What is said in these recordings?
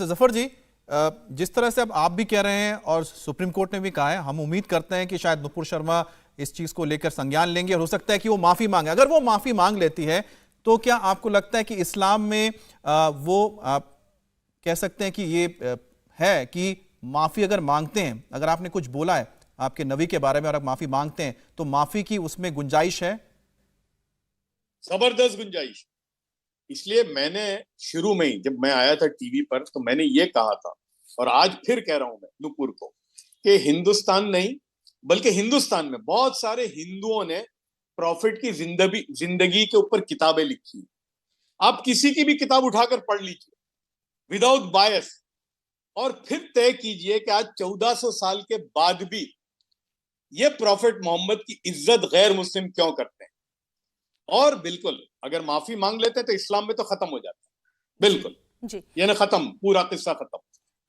अच्छा जफर जी, जिस तरह से अब आप भी कह रहे हैं और सुप्रीम कोर्ट ने भी कहा है, हम उम्मीद करते हैं कि शायद नुपुर शर्मा इस चीज को लेकर संज्ञान लेंगे और हो सकता है कि वो माफी मांगे। अगर वो माफी मांग लेती है तो क्या आपको लगता है कि इस्लाम में वो कह सकते हैं कि ये है कि माफी अगर मांगते हैं, अगर आपने कुछ बोला है आपके नबी के बारे में और आप माफी मांगते हैं तो माफी की उसमें गुंजाइश है? जबरदस्त गुंजाइश। इसलिए मैंने शुरू में ही जब मैं आया था टीवी पर तो मैंने ये कहा था और आज फिर कह रहा हूं मैं नुपुर को कि हिंदुस्तान नहीं बल्कि हिंदुस्तान में बहुत सारे हिंदुओं ने प्रॉफिट की जिंदगी के ऊपर किताबें लिखी। आप किसी की भी किताब उठाकर पढ़ लीजिए विदाउट बायस और फिर तय कीजिए कि आज 1400 साल के बाद भी ये प्रॉफिट मोहम्मद की इज्जत गैर मुस्लिम क्यों करते हैं। और बिल्कुल अगर माफी मांग लेते तो इस्लाम में तो खत्म हो जाता है, बिल्कुल जी। यानी खत्म, पूरा किस्सा खत्म।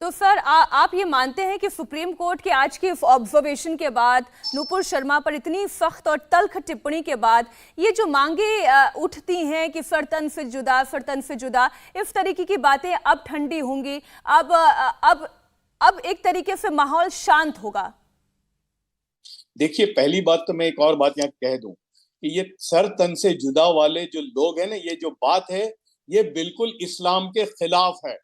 तो सर आप ये मानते हैं कि सुप्रीम कोर्ट के आज की ऑब्जर्वेशन के बाद, नुपुर शर्मा पर इतनी सख्त और तल्ख टिप्पणी के बाद, ये जो मांगे उठती हैं कि फर्तन से जुदा, फर्तन से जुदा, इस तरीके की बातें अब ठंडी होंगी, अब एक तरीके से माहौल शांत होगा? देखिए, पहली बात तो मैं एक और बात यहाँ कह दूं कि ये सर तन से जुदा वाले जो लोग हैं ना, ये जो बात है ये बिल्कुल इस्लाम के खिलाफ है।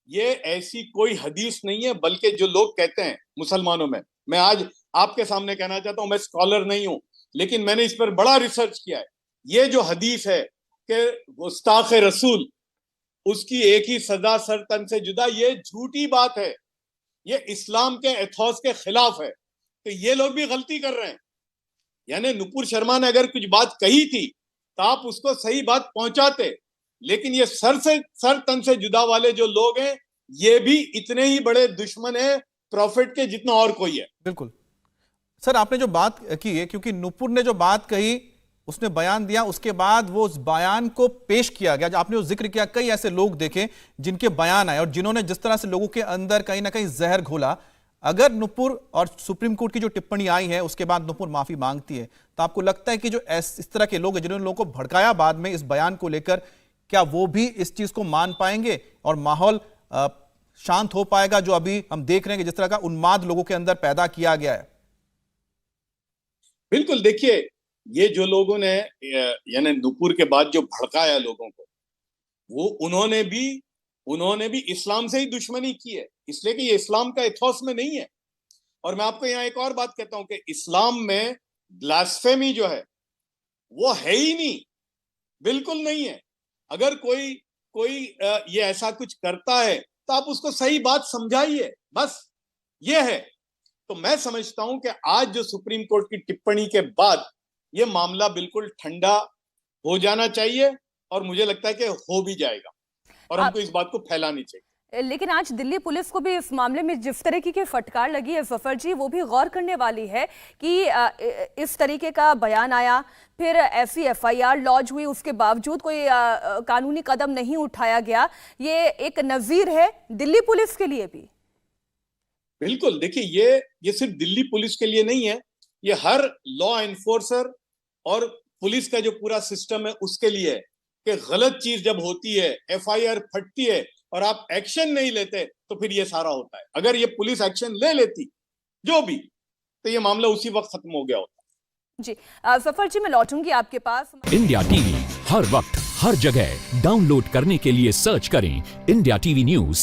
ये ऐसी कोई हदीस नहीं है, बल्कि जो लोग कहते हैं मुसलमानों में, मैं आज आपके सामने कहना चाहता हूं, मैं स्कॉलर नहीं हूं लेकिन मैंने इस पर बड़ा रिसर्च किया है। ये जो हदीस है कि गुस्ताख रसूल उसकी एक ही सजा सर तन से जुदा, ये झूठी बात है, ये इस्लाम के एथोस के खिलाफ है। तो ये लोग भी गलती कर रहे हैं। यानी नुपुर शर्मा ने अगर कुछ बात कही थी तो आप उसको सही बात पहुंचाते, लेकिन ये सर तन से जुदा वाले जो लोग हैं ये भी इतने ही बड़े दुश्मन हैं प्रॉफिट के जितना और कोई है। बिल्कुल सर, आपने जो बात की है, क्योंकि नुपुर ने जो बात कही, उसने बयान दिया, उसके बाद वो उस बयान को पेश किया गया। आपने जो जिक्र किया, कई ऐसे लोग देखे जिनके बयान आए और जिन्होंने जिस तरह से लोगों के अंदर कहीं ना कहीं जहर घोला। अगर नुपुर और सुप्रीम कोर्ट की जो टिप्पणी आई है उसके बाद नुपुर माफी मांगती है, तो आपको लगता है कि जो इस तरह के लोग हैं जिन्होंने लोगों को भड़काया बाद में इस बयान को लेकर, क्या वो भी इस चीज को मान पाएंगे और माहौल शांत हो पाएगा, जो अभी हम देख रहे हैं कि जिस तरह का उन्माद लोगों के अंदर पैदा किया गया है? बिल्कुल। देखिए, ये जो लोगों ने यानी नुपुर के बाद जो भड़काया लोगों को, वो उन्होंने भी इस्लाम से ही दुश्मनी की है, इसलिए कि ये इस्लाम का एथोस में नहीं है। और मैं आपको यहाँ एक और बात कहता हूं कि इस्लाम में ब्लास्फेमी जो है वो है ही नहीं, बिल्कुल नहीं है। अगर कोई ये ऐसा कुछ करता है तो आप उसको सही बात समझाइए, बस ये है। तो मैं समझता हूं कि आज जो सुप्रीम कोर्ट की टिप्पणी के बाद ये मामला बिल्कुल ठंडा हो जाना चाहिए और मुझे लगता है कि हो भी जाएगा और हमको इस बात को फैलानी चाहिए। लेकिन आज दिल्ली पुलिस को भी इस मामले में जिस तरीके की फटकार लगी है जफर जी, वो भी गौर करने वाली है कि इस तरीके का बयान आया, फिर ऐसी एफआईआर लॉन्च हुई, उसके बावजूद कोई कानूनी कदम नहीं उठाया गया। ये एक नजीर है दिल्ली पुलिस के लिए भी। बिल्कुल। देखिए, ये सिर्फ दिल्ली पुलिस के लिए नहीं है, ये हर लॉ एनफोर्सर और पुलिस का जो पूरा सिस्टम है उसके लिए है कि गलत चीज जब होती है, एफआईआर फटती है और आप एक्शन नहीं लेते तो फिर ये सारा होता है। अगर ये पुलिस एक्शन ले लेती जो भी, तो ये मामला उसी वक्त खत्म हो गया होता। जी जफर जी, मैं लौटूंगी आपके पास। इंडिया टीवी हर वक्त हर जगह डाउनलोड करने के लिए सर्च करें इंडिया टीवी न्यूज